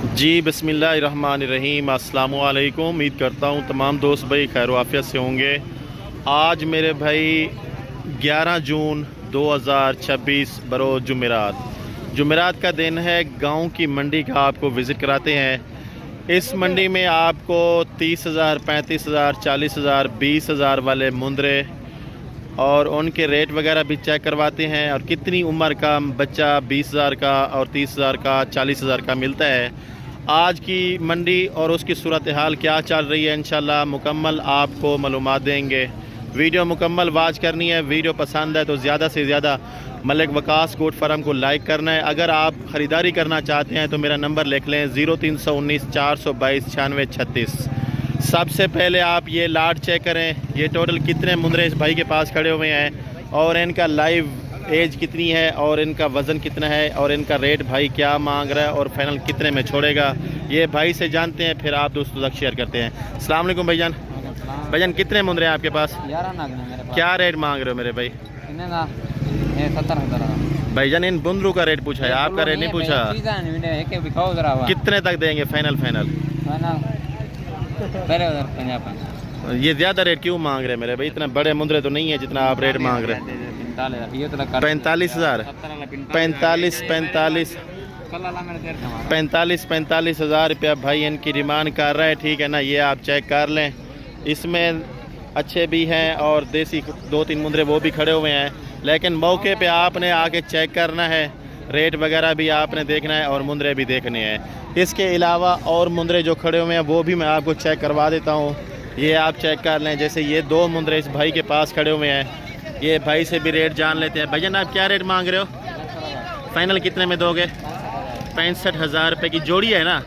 जी बिस्मिल्लाहिर्रहमानिर्रहीम, अस्सलामु अलैकुम। उम्मीद करता हूँ तमाम दोस्त भाई खैर वाफियत से होंगे। आज मेरे भाई 11 जून 2026 बरोज़ जुमेरात का दिन है। गांव की मंडी का आपको विज़िट कराते हैं। इस मंडी में आपको 30,000, 35,000, 40,000, 20,000 वाले मुंदरे और उनके रेट वगैरह भी चेक करवाते हैं, और कितनी उम्र का बच्चा 20,000 का और 30,000 का 40,000 का मिलता है। आज की मंडी और उसकी सूरत हाल क्या चल रही है इंशाल्लाह मुकम्मल आपको मालूमात देंगे। वीडियो मुकम्मल वाच करनी है। वीडियो पसंद है तो ज़्यादा से ज़्यादा मलिक वकास गोट फार्म को लाइक करना है। अगर आप ख़रीदारी करना चाहते हैं तो मेरा नंबर लिख लें 0319 422 9636। सबसे पहले आप ये लाट चेक करें, ये टोटल कितने मुंदरे इस भाई के पास खड़े हुए हैं और इनका लाइव एज कितनी है और इनका वज़न कितना है और इनका रेट भाई क्या मांग रहा है और फाइनल कितने में छोड़ेगा, ये भाई से जानते हैं, फिर आप दोस्तों तक शेयर करते हैं। अस्सलाम वालेकुम भाईजान। भाईजान कितने मुंदरे हैं आपके पास? 11 नाग ने मेरे पास। क्या रेट मांग रहे हो मेरे भाई? इन्हें ना 70,000। भाईजान इन बुंदरू का रेट पूछा है, आपका रेट नहीं पूछा। कितने तक देंगे फाइनल? ये ज़्यादा रेट क्यों मांग रहे हैं मेरे भाई? इतना बड़े मुंदरे तो नहीं है जितना आप रेट मांग रहे हैं। 45,000, 45,000 रुपया भाई इनकी डिमांड कर रहा है। ठीक है ना, ये आप चेक कर लें। इसमें अच्छे भी हैं और देसी 2-3 मुंदरे वो भी खड़े हुए हैं, लेकिन मौके पे आपने आके चेक करना है, रेट वगैरह भी आपने देखना है और मुंदरे भी देखने हैं। इसके अलावा और मुंदरे जो खड़े हुए हैं वो भी मैं आपको चेक करवा देता हूँ। ये आप चेक कर लें। जैसे ये 2 मुंदरे इस भाई के पास खड़े हुए हैं, ये भाई से भी रेट जान लेते हैं। भैया आप क्या रेट मांग रहे हो? फाइनल कितने में दोगे? 65,000 रुपये की जोड़ी है ना?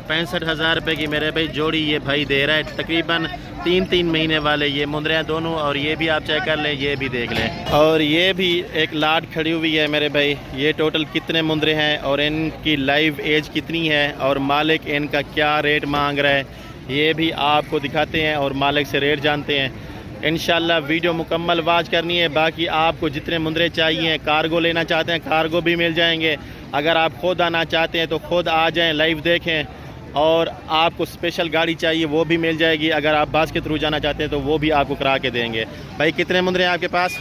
65,000 रुपये की मेरे भाई जोड़ी ये भाई दे रहा है। तकरीबन 3-3 महीने वाले ये मुंदरे हैं दोनों, और ये भी आप चेक कर लें, ये भी देख लें। और ये भी एक लाट खड़ी हुई है मेरे भाई। ये टोटल कितने मुंदरे हैं और इनकी लाइव एज कितनी है और मालिक इनका क्या रेट मांग रहा है, ये भी आपको दिखाते हैं और मालिक से रेट जानते हैं। इंशाल्लाह वीडियो मुकम्मल वाच करनी है। बाकी आपको जितने मुंदरे चाहिए, कार्गो लेना चाहते हैं कार्गो भी मिल जाएंगे। अगर आप खुद आना चाहते हैं तो खुद आ जाएं, लाइव देखें, और आपको स्पेशल गाड़ी चाहिए वो भी मिल जाएगी। अगर आप बस के थ्रू जाना चाहते हैं तो वो भी आपको करा के देंगे। भाई कितने मुंदरे हैं आपके पास?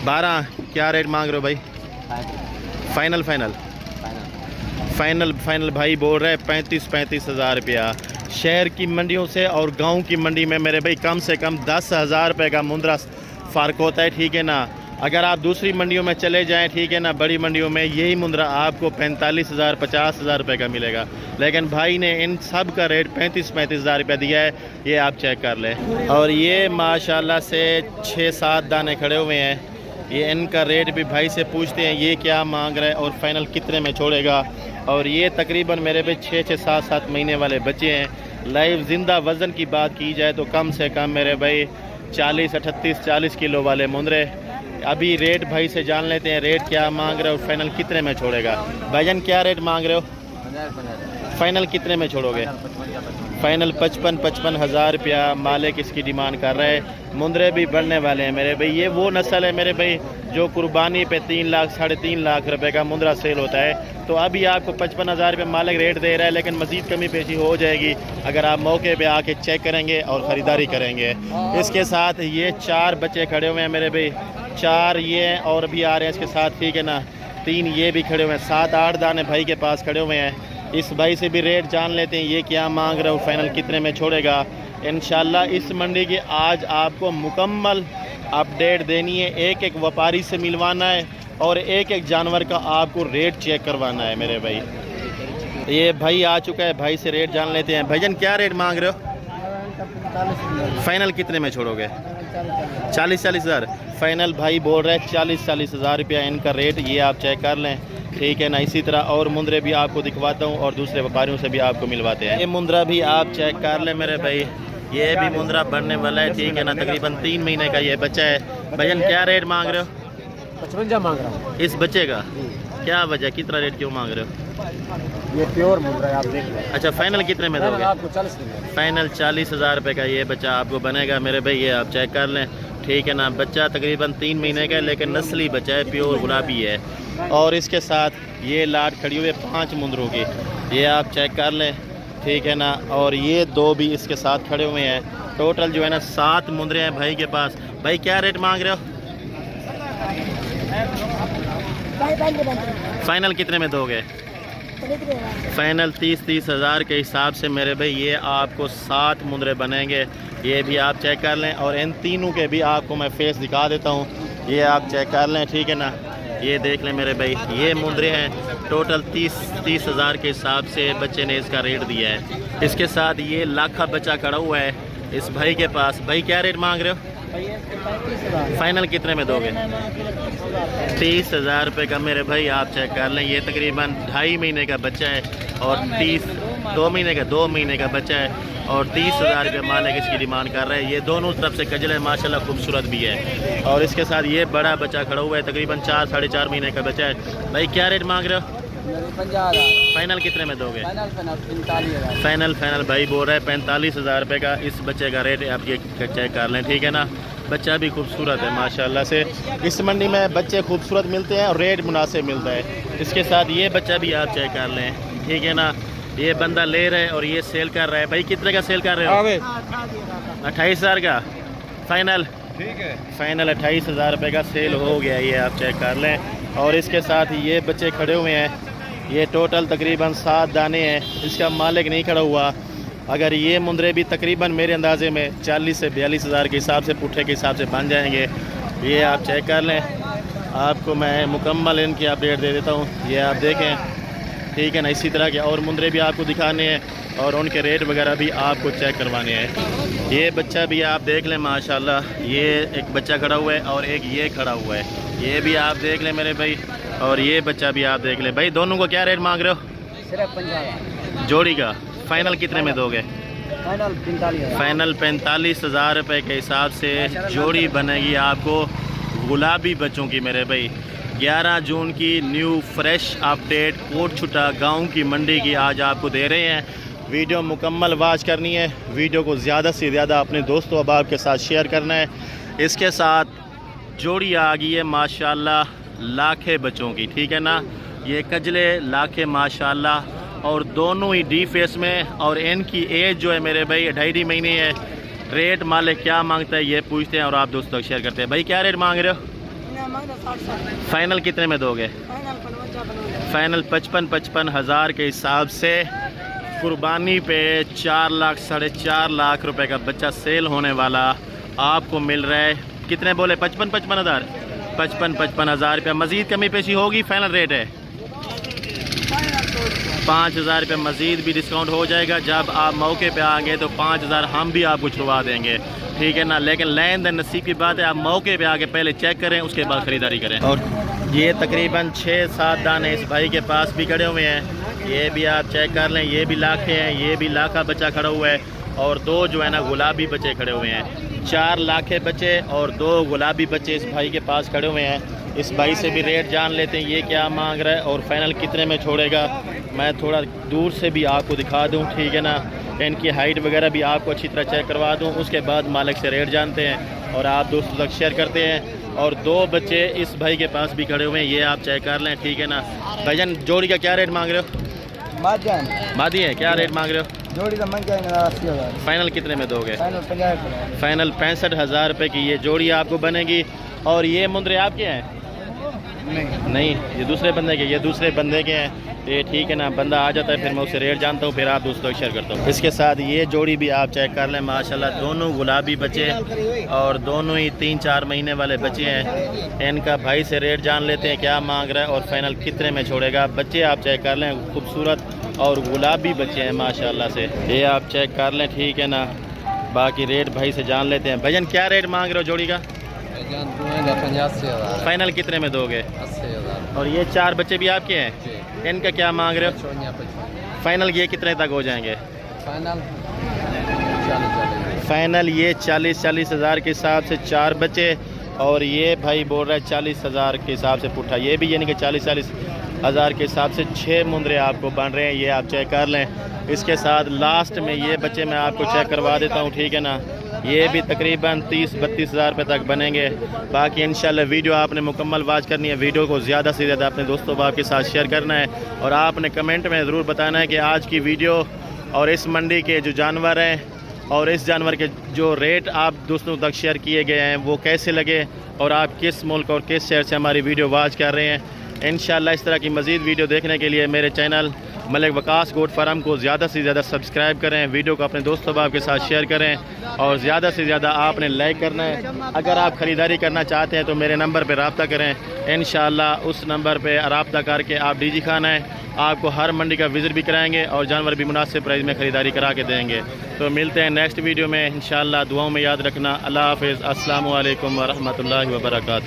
12। क्या रेट मांग रहे हो भाई? फाइनल भाई बोल रहे हैं 35,000 रुपया। शहर की मंडियों से और गांव की मंडी में मेरे भाई कम से कम 10,000 रुपये का मुंदरा फ़र्क होता है। ठीक है ना? अगर आप दूसरी मंडियों में चले जाएं, ठीक है ना, बड़ी मंडियों में यही मुंदरा आपको 45,000, 50,000 रुपये का मिलेगा, लेकिन भाई ने इन सब का रेट 35,000 रुपये दिया है। ये आप चेक कर लें। और ये माशाल्लाह से 6-7 दाने खड़े हुए हैं। ये इनका रेट भी भाई से पूछते हैं ये क्या मांग रहा है और फाइनल कितने में छोड़ेगा। और ये तकरीबन मेरे पे 6-6, 7-7 महीने वाले बच्चे हैं। लाइव ज़िंदा वज़न की बात की जाए तो कम से कम मेरे भाई 40 किलो वाले मुंदरे। अभी रेट भाई से जान लेते हैं, रेट क्या मांग रहे हो और फाइनल कितने में छोड़ेगा। भाईजान क्या रेट मांग रहे हो? फाइनल कितने में छोड़ोगे? फाइनल 55,000 रुपया मालिक इसकी डिमांड कर रहे हैं। मुंदरे भी बढ़ने वाले हैं मेरे भाई। ये वो नस्ल है मेरे भाई जो कुर्बानी पे 3 लाख 3.5 लाख रुपए का मुंदरा सेल होता है। तो अभी आपको 55,000 रुपये मालिक रेट दे रहा है, लेकिन मज़ीद कमी पेशी हो जाएगी अगर आप मौके पे आके चेक करेंगे और ख़रीदारी करेंगे। इसके साथ ये 4 बच्चे खड़े हुए हैं मेरे भाई, 4 ये हैं और भी आ रहे हैं इसके साथ, ठीक है ना। 3 ये भी खड़े हुए हैं। 7-8 दाने भाई के पास खड़े हुए हैं। इस भाई से भी रेट जान लेते हैं ये क्या मांग रहे हो, फाइनल कितने में छोड़ेगा। इंशाल्लाह इस मंडी की आज आपको मुकम्मल अपडेट देनी है। एक एक व्यापारी से मिलवाना है और एक एक जानवर का आपको रेट चेक करवाना है मेरे भाई। ये भाई आ चुका है, भाई से रेट जान लेते हैं। भाईजान क्या रेट मांग रहे हो? फाइनल कितने में छोड़ोगे? 40,000। फाइनल भाई बोल रहे हैं 40,000 रुपया इनका रेट। ये आप चेक कर लें, ठीक है ना। इसी तरह और मुंदरे भी आपको दिखवाता हूँ और दूसरे व्यापारियों से भी आपको मिलवाते हैं। ये मुंदरा भी आप चेक कर लें मेरे भाई, ये भी मुंदरा बढ़ने वाला है, ठीक है ना। तकरीबन 3 महीने का ये बच्चा है। भैया क्या रेट मांग रहे हो? 55 मांग रहा हूँ। इस बच्चे का क्या वजह, कितना रेट क्यों मांग रहे हो? ये प्योर मुंदरा है, आप देख लें। अच्छा फाइनल कितने में दोगे? आपको 40 फाइनल 40,000 रुपये का ये बच्चा आपको बनेगा मेरे भाई। ये आप चेक कर लें, ठीक है ना। बच्चा तकरीबन 3 महीने का है, लेकिन नस्ली बच्चा है, प्योर गुलाबी है। और इसके साथ ये लाट खड़ी हुई है 5 मुंदरों की। ये आप चेक कर लें, ठीक है ना। और ये दो भी इसके साथ खड़े हुए हैं। टोटल जो है ना 7 मुंदरे हैं भाई के पास। भाई क्या रेट मांग रहे हो? फाइनल कितने में दोगे? फाइनल 30 हज़ार के हिसाब से मेरे भाई ये आपको 7 मुंदरे बनेंगे। ये भी आप चेक कर लें। और इन तीनों के भी आपको मैं फेस दिखा देता हूँ, ये आप चेक कर लें, ठीक है ना। ये देख लें मेरे भाई, ये मुंदरे हैं। टोटल 30 हज़ार के हिसाब से बच्चे ने इसका रेट दिया है। इसके साथ ये लाखा बच्चा खड़ा हुआ है इस भाई के पास। भाई क्या रेट मांग रहे हो? फाइनल कितने में दोगे? 30 हज़ार रुपये का मेरे भाई आप चेक कर लें। ये तकरीबन 2.5 महीने का बच्चा है और 2 महीने का बच्चा है और 30 हज़ार रुपये मालिक इसकी डिमांड कर रहे हैं। ये दोनों तरफ से कजल है माशाल्लाह, खूबसूरत भी है। और इसके साथ ये बड़ा बच्चा खड़ा हुआ है, तकरीबन 4-4.5 महीने का बच्चा है। भाई क्या रेट मांग रहे हो? 50,000। फाइनल कितने में दोगे? फाइनल फाइनल भाई बोल रहा है 45 हज़ार रुपये का इस बच्चे का रेट। आप ये चेक कर लें, ठीक है ना। बच्चा भी खूबसूरत है माशाल्लाह से। इस मंडी में बच्चे खूबसूरत मिलते हैं और रेट मुनासिब मिलता है। इसके साथ ये बच्चा भी आप चेक कर लें, ठीक है ना। ये बंदा ले रहा है और ये सेल कर रहा है। भाई कितने का सेल कर रहे हो? 28 हज़ार का फाइनल, ठीक है। फाइनल 28 हज़ार रुपये का सेल हो गया। ये आप चेक कर लें। और इसके साथ ये बच्चे खड़े हुए हैं। ये टोटल तकरीबन 7 दाने हैं। इसका मालिक नहीं खड़ा हुआ। अगर ये मुंदरे भी तकरीबन मेरे अंदाजे में 40 से 42 हज़ार के हिसाब से, पुट्ठे के हिसाब से बन जाएंगे। ये आप चेक कर लें। आपको मैं मुकम्मल इनकी अपडेट दे देता हूँ, ये आप देखें, ठीक है ना। इसी तरह के और मुंदरे भी आपको दिखाने हैं और उनके रेट वगैरह भी आपको चेक करवाने हैं। ये बच्चा भी आप देख लें माशाल्लाह। ये एक बच्चा खड़ा हुआ है और एक ये खड़ा हुआ है, ये भी आप देख लें मेरे भाई। और ये बच्चा भी आप देख लें। भाई दोनों को क्या रेट मांग रहे हो? सिर्फ 50,000 जोड़ी का। फाइनल कितने में दोगे? फाइनल 45,000। फाइनल 45 हज़ार रुपये के हिसाब से जोड़ी बनेगी आपको गुलाबी बच्चों की मेरे भाई। 11 जून की न्यू फ्रेश अपडेट कोटछुटा गांव की मंडी की आज आपको दे रहे हैं। वीडियो मुकम्मल वॉच करनी है, वीडियो को ज़्यादा से ज़्यादा अपने दोस्तों अहबाब के साथ शेयर करना है। इसके साथ जोड़ी आ गई है माशाल्लाह लाखे बच्चों की, ठीक है ना। ये कजले लाखे माशाल्लाह और दोनों ही डी फेस में। और इनकी एज जो है मेरे भाई 2.5 महीने है। रेट मालिक क्या मांगता है ये पूछते हैं और आप दोस्तों शेयर करते हैं। भाई क्या रेट मांग रहे हो? फाइनल कितने में दोगे? फाइनल 55 हज़ार के हिसाब से कुर्बानी पे 4 लाख 4.5 लाख रुपए का बच्चा सेल होने वाला आपको मिल रहा है। कितने बोले? 55 हज़ार। 55 हज़ार रुपये। मज़ीद कमी पेशी होगी? फाइनल रेट है 5 हज़ार रुपये। मज़ीद भी डिस्काउंट हो जाएगा जब आप मौके पे आएंगे तो 5 हज़ार हम भी आपको छुड़वा देंगे, ठीक है ना। लेकिन लेन देन नसीब की बात है, आप मौके पे आके पहले चेक करें उसके बाद ख़रीदारी करें। और ये तकरीबन 6-7 दाने इस भाई के पास भी खड़े हुए हैं। ये भी आप चेक कर लें। ये भी लाखे हैं, ये भी लाखा बच्चा खड़ा हुआ है और 2 जो है ना गुलाबी बच्चे खड़े हुए हैं। 4 लाखे बच्चे और 2 गुलाबी बच्चे इस भाई के पास खड़े हुए हैं। इस भाई से भी रेट जान लेते हैं, ये क्या मांग रहा है और फाइनल कितने में छोड़ेगा। मैं थोड़ा दूर से भी आपको दिखा दूं, ठीक है ना। इनकी हाइट वगैरह भी आपको अच्छी तरह चेक करवा दूं, उसके बाद मालिक से रेट जानते हैं और आप दोस्तों तक शेयर करते हैं। और 2 बच्चे इस भाई के पास भी खड़े हुए हैं, ये आप चेक कर लें, ठीक है ना। भाईजान जोड़ी का क्या रेट मांग रहे हो? मादी है, क्या रेट मांग रहे हो? जोड़ी का मंग जाएगा 80,000। फाइनल कितने में दोगे? फाइनल 50,000। फाइनल 65 हज़ार रुपये की ये जोड़ी आपको बनेगी। और ये मुंदरे आपके हैं? नहीं, ये दूसरे बंदे के, ये दूसरे बंदे के हैं। ये ठीक है ना, बंदा आ जाता है फिर मैं उससे रेट जानता हूँ, फिर आप दोस्तों को शेयर करता हूँ। इसके साथ ये जोड़ी भी आप चेक कर लें माशाल्लाह। दोनों गुलाबी बच्चे और दोनों ही 3-4 महीने वाले बच्चे हैं। इनका भाई से रेट जान लेते हैं क्या मांग रहा है और फाइनल कितने में छोड़ेगा। बच्चे आप चेक कर लें, खूबसूरत और गुलाबी बच्चे हैं माशाल्लाह से, ये आप चेक कर लें, ठीक है ना। बाकी रेट भाई से जान लेते हैं। भैया क्या रेट मांग रहे हो जोड़ी का? 85,000। फाइनल कितने में दोगे? 80,000। और ये 4 बच्चे भी आपके हैं, इनका क्या मांग रहे हो? फाइनल ये कितने तक हो जाएंगे? फाइनल ये 40 हज़ार के हिसाब से 4 बच्चे और ये भाई बोल रहा है 40 हज़ार के हिसाब से पुट्ठा। ये भी यानी कि 40 हज़ार के हिसाब से 6 मुंदरे आपको बन रहे हैं, ये आप चेक कर लें। इसके साथ लास्ट में ये बच्चे मैं आपको चेक करवा देता हूँ, ठीक है ना। ये भी तकरीबन 30-32 हज़ार रुपये तक बनेंगे। बाकी इंशाल्लाह वीडियो आपने मुकम्मल वॉच करनी है, वीडियो को ज़्यादा से ज़्यादा अपने दोस्तों बाप के साथ शेयर करना है और आपने कमेंट में ज़रूर बताना है कि आज की वीडियो और इस मंडी के जो जानवर हैं और इस जानवर के जो रेट आप दोस्तों तक शेयर किए गए हैं वो कैसे लगे और आप किस मुल्क और किस शहर से हमारी वीडियो वॉच कर रहे हैं। इंशाल्लाह इस तरह की मज़ीद वीडियो देखने के लिए मेरे channel Malik Waqas goat farm को ज़्यादा से ज़्यादा सब्सक्राइब करें, वीडियो को अपने दोस्तों बाप के साथ शेयर करें और ज़्यादा से ज़्यादा आपने लाइक करना है। अगर आप ख़रीदारी करना चाहते हैं तो मेरे नंबर पर रब्ता करें। इंशाल्लाह उस नंबर पर रब्ता करके आप डीजी खाना है, आपको हर मंडी का विज़िट भी कराएंगे और जानवर भी मुनासिब प्राइस में ख़रीदारी करा के देंगे। तो मिलते हैं नेक्स्ट वीडियो में इंशाल्लाह। दुआओं में याद रखना। अल्लाह हाफ़िज़। अस्सलामु अलैकुम व रहमतुल्लाहि व बरकातुहू।